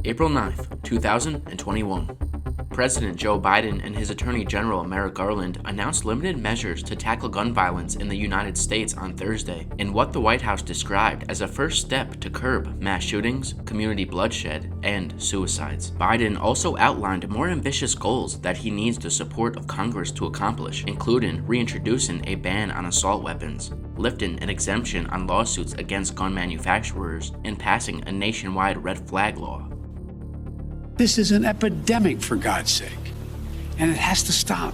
April 9th, 2021. President Joe Biden and his Attorney General Merrick Garland announced limited measures to tackle gun violence in the United States on Thursday, in what the White House described as a first step to curb mass shootings, community bloodshed, and suicides. Biden also outlined more ambitious goals that he needs the support of Congress to accomplish, including reintroducing a ban on assault weapons, lifting an exemption on lawsuits against gun manufacturers, and passing a nationwide red flag law. This is an epidemic, for God's sake, and it has to stop.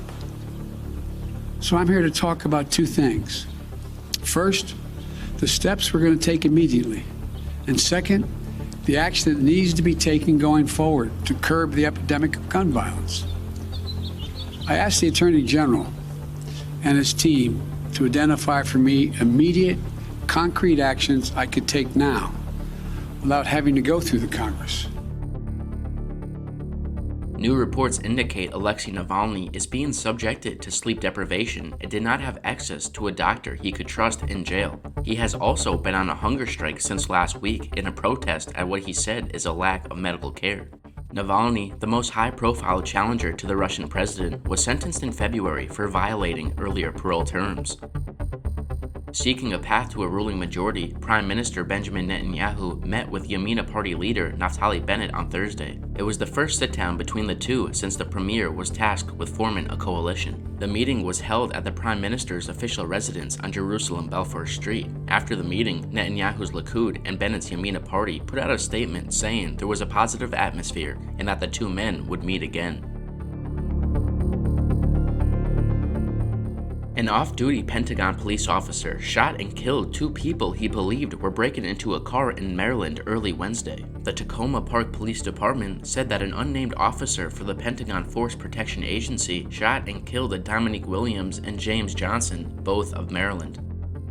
So I'm here to talk about two things. First, the steps we're going to take immediately. And second, the action that needs to be taken going forward to curb the epidemic of gun violence. I asked the Attorney General and his team to identify for me immediate, concrete actions I could take now without having to go through the Congress. New reports indicate Alexei Navalny is being subjected to sleep deprivation and did not have access to a doctor he could trust in jail. He has also been on a hunger strike since last week in a protest at what he said is a lack of medical care. Navalny, the most high-profile challenger to the Russian president, was sentenced in February for violating earlier parole terms. Seeking a path to a ruling majority, Prime Minister Benjamin Netanyahu met with Yamina Party leader Naftali Bennett on Thursday. It was the first sit-down between the two since the premier was tasked with forming a coalition. The meeting was held at the Prime Minister's official residence on Jerusalem Balfour Street. After the meeting, Netanyahu's Likud and Bennett's Yamina Party put out a statement saying there was a positive atmosphere and that the two men would meet again. An off-duty Pentagon police officer shot and killed two people he believed were breaking into a car in Maryland early Wednesday. The Tacoma Park Police Department said that an unnamed officer for the Pentagon Force Protection Agency shot and killed Dominique Williams and James Johnson, both of Maryland.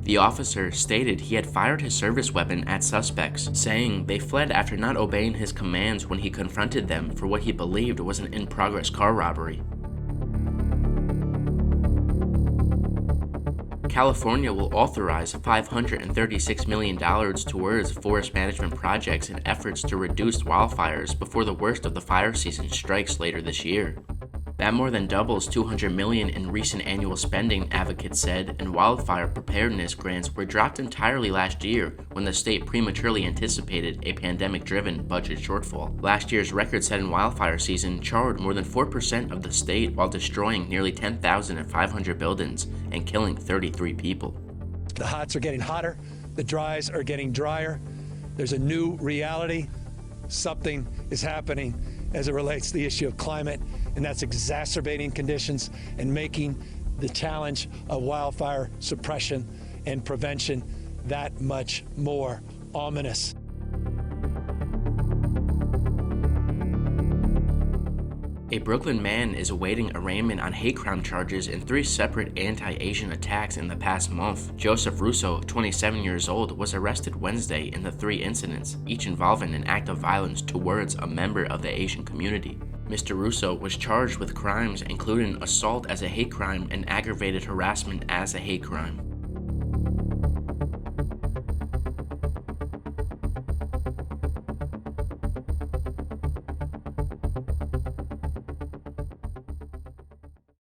The officer stated he had fired his service weapon at suspects, saying they fled after not obeying his commands when he confronted them for what he believed was an in-progress car robbery. California will authorize $536 million towards forest management projects and efforts to reduce wildfires before the worst of the fire season strikes later this year. That more than doubles $200 million in recent annual spending, advocates said, and wildfire preparedness grants were dropped entirely last year when the state prematurely anticipated a pandemic-driven budget shortfall. Last year's record-setting wildfire season charred more than 4% of the state while destroying nearly 10,500 buildings and killing 33 people. The hots are getting hotter, the dries are getting drier. There's a new reality. Something is happening as it relates to the issue of climate, and that's exacerbating conditions and making the challenge of wildfire suppression and prevention that much more ominous. A Brooklyn man is awaiting arraignment on hate crime charges in 3 separate anti-Asian attacks in the past month. Joseph Russo, 27 years old, was arrested Wednesday in the 3 incidents, each involving an act of violence towards a member of the Asian community. Mr. Russo was charged with crimes including assault as a hate crime and aggravated harassment as a hate crime.